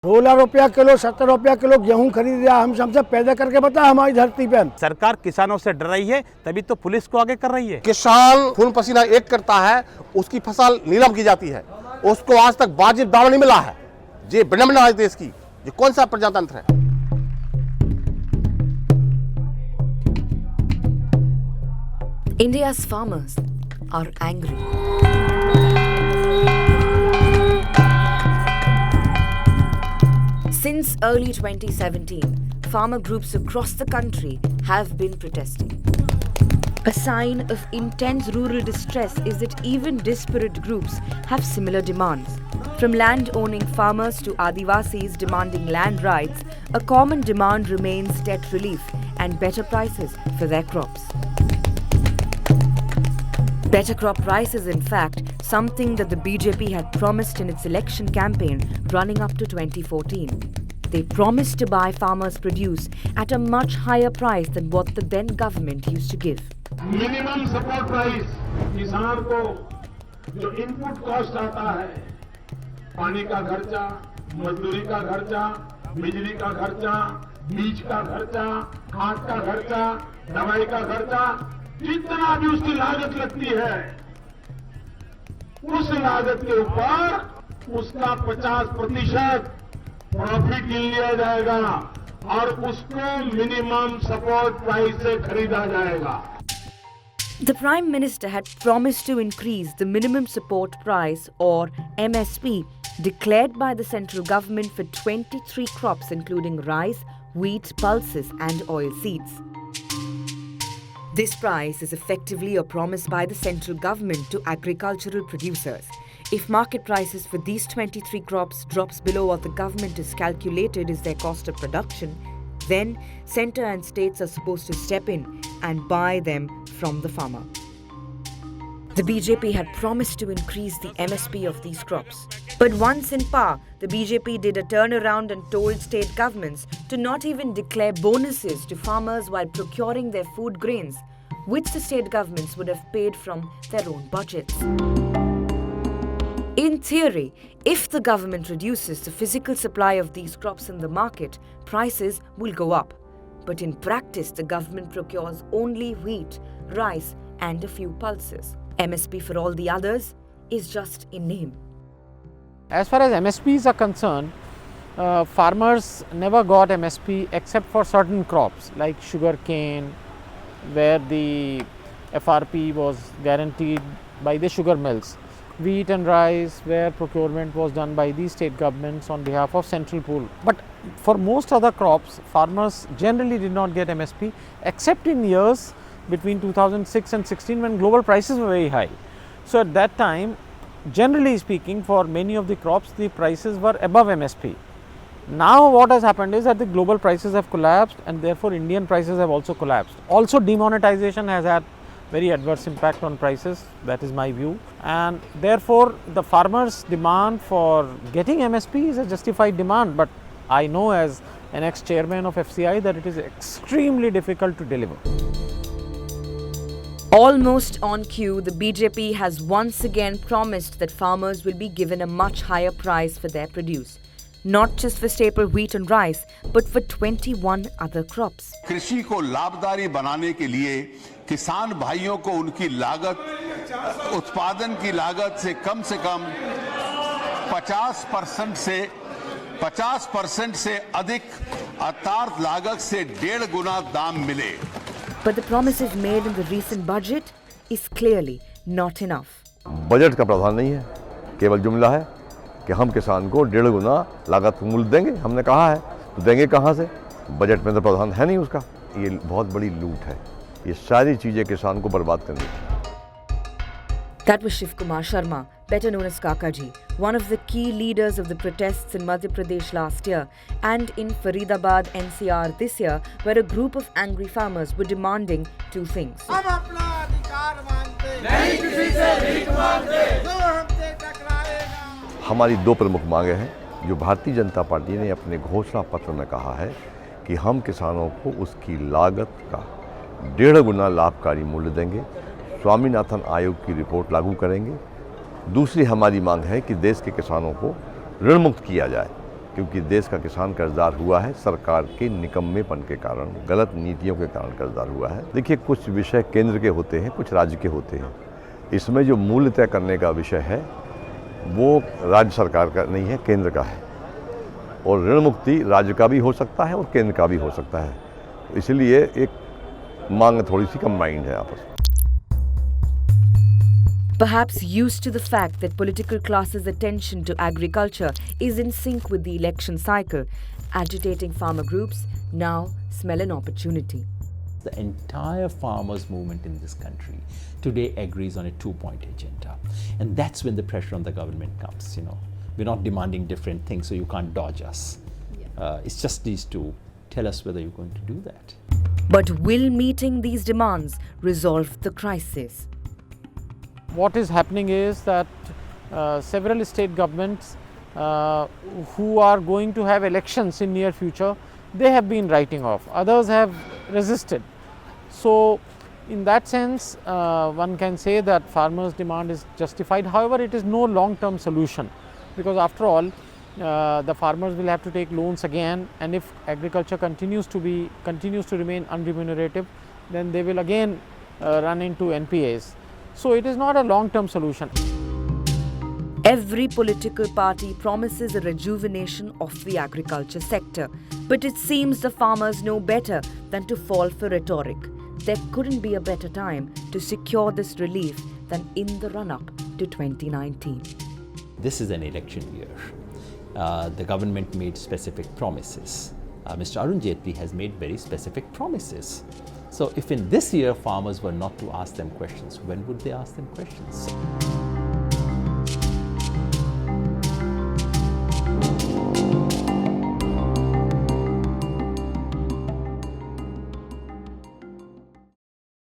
16 रुपया किलो 17 रुपया किलो गेहूं खरीद रहा। हम सबसे पैदा करके बता हमारी धरती पे। सरकार किसानों से डर रही है, तभी तो पुलिस को आगे कर रही है। किसान खून पसीना एक करता है, उसकी फसल नीलाम की जाती है, उसको आज तक वाजिब दाम नहीं मिला है। ये विडंबना है देश की। ये कौन सा प्रजातंत्र है? India's farmers are angry. Since early 2017, farmer groups across the country have been protesting. A sign of intense rural distress is that even disparate groups have similar demands. From land-owning farmers to Adivasis demanding land rights, a common demand remains debt relief and better prices for their crops. Better crop prices, in fact, something that the BJP had promised in its election campaign running up to 2014. They promised to buy farmers' produce at a much higher price than what the then government used to give. Minimum support price किसान को जो input cost आता है, पानी का खर्चा, मजदूरी का खर्चा, बिजली का खर्चा, बीज का खर्चा, खाद का खर्चा, दवाई का खर्चा, जितना भी उसकी लागत लगती है, उस लागत के ऊपर उसका 50% प्रॉफिट लिया जाएगा और उसको मिनिमम सपोर्ट प्राइस से खरीदा जाएगा। The Prime Minister had promised to increase the minimum support price or MSP declared by the central government for 23 crops including rice, wheat, pulses and oilseeds. This price is effectively a promise by the central government to agricultural producers. If market prices for these 23 crops drops below what the government has calculated is their cost of production, then centre and states are supposed to step in and buy them from the farmer. The BJP had promised to increase the MSP of these crops. But once in power, the BJP did a turnaround and told state governments to not even declare bonuses to farmers while procuring their food grains, which the state governments would have paid from their own budgets. In theory, if the government reduces the physical supply of these crops in the market, prices will go up. But in practice, the government procures only wheat, rice and a few pulses. MSP for all the others is just in name. As far as MSPs are concerned, farmers never got MSP except for certain crops like sugar cane, where the FRP was guaranteed by the sugar mills. Wheat and rice, where procurement was done by the state governments on behalf of central pool. But for most other crops, farmers generally did not get MSP except in years between 2006 and 16 when global prices were very high. So at that time, generally speaking, for many of the crops, the prices were above MSP. Now what has happened is that the global prices have collapsed and therefore Indian prices have also collapsed. Also demonetization has had very adverse impact on prices, that is my view, and therefore the farmers' demand for getting MSP is a justified demand, but I know as an ex-chairman of FCI that it is extremely difficult to deliver. Almost on cue, the BJP has once again promised that farmers will be given a much higher price for their produce. Not just for staple wheat and rice, but for 21 other crops. कृषि को लाभकारी बनाने के लिए किसान भाइयों को उनकी लागत, उत्पादन की लागत से कम 50% से अधिक अर्थात लागत से 1.5 गुना दाम मिले. But the promises made in the recent budget is clearly not enough. Budget का प्रावधान नहीं है, केवल जुमला है कि हम किसान को 1.5 गुना लागत मूल्य देंगे। हमने कहा है तो देंगे कहाँ से? बजट में तो प्रावधान है नहीं उसका। ये बहुत बड़ी लूट है। ये सारी चीजें किसान को बर्बाद करनी है। That was Shiv Kumar Sharma, better known as Kakaji, one of the key leaders of the protests in Madhya Pradesh last year and in Faridabad NCR this year, where a group of angry farmers were demanding two things. हम अपना अधिकार मांगते नहीं, किसी से भीख मांगते, जो हमसे टकराएगा। हमारी दो प्रमुख मांगे हैं जो भारतीय जनता पार्टी ने अपने घोषणा पत्र में कहा है कि हम किसानों को उसकी लागत का 1.5 गुना लाभकारी मूल्य देंगे, स्वामीनाथन आयोग की रिपोर्ट लागू करेंगे। दूसरी हमारी मांग है कि देश के किसानों को ऋण मुक्त किया जाए, क्योंकि देश का किसान कर्जदार हुआ है सरकार के निकम्मेपन के कारण, गलत नीतियों के कारण कर्जदार हुआ है। देखिए, कुछ विषय केंद्र के होते हैं, कुछ राज्य के होते हैं। इसमें जो मूल्य तय करने का विषय है वो राज्य सरकार का नहीं है, केंद्र का है। और ऋण मुक्ति राज्य का भी हो सकता है और केंद्र का भी हो सकता है। तो इसलिए एक मांग थोड़ी सी कंबाइंड है आपस में। Perhaps used to the fact that political classes' attention to agriculture is in sync with the election cycle, agitating farmer groups now smell an opportunity. The entire farmers' movement in this country today agrees on a two-point agenda. And that's when the pressure on the government comes, you know. We're not demanding different things, so you can't dodge us. It's just these two. Tell us whether you're going to do that. But will meeting these demands resolve the crisis? What is happening is that several state governments who are going to have elections in near future, they have been writing off. Others have resisted. So in that sense, one can say that farmers' demand is justified. However, it is no long-term solution, because after all, the farmers will have to take loans again, and if agriculture continues to remain unremunerative, then they will again run into NPAs. So it is not a long-term solution. Every political party promises a rejuvenation of the agriculture sector, but it seems the farmers know better than to fall for rhetoric. There couldn't be a better time to secure this relief than in the run-up to 2019. This is an election year. The government made specific promises. Mr. Arun Jaitley has made very specific promises. So if in this year farmers were not to ask them questions, when would they ask them questions?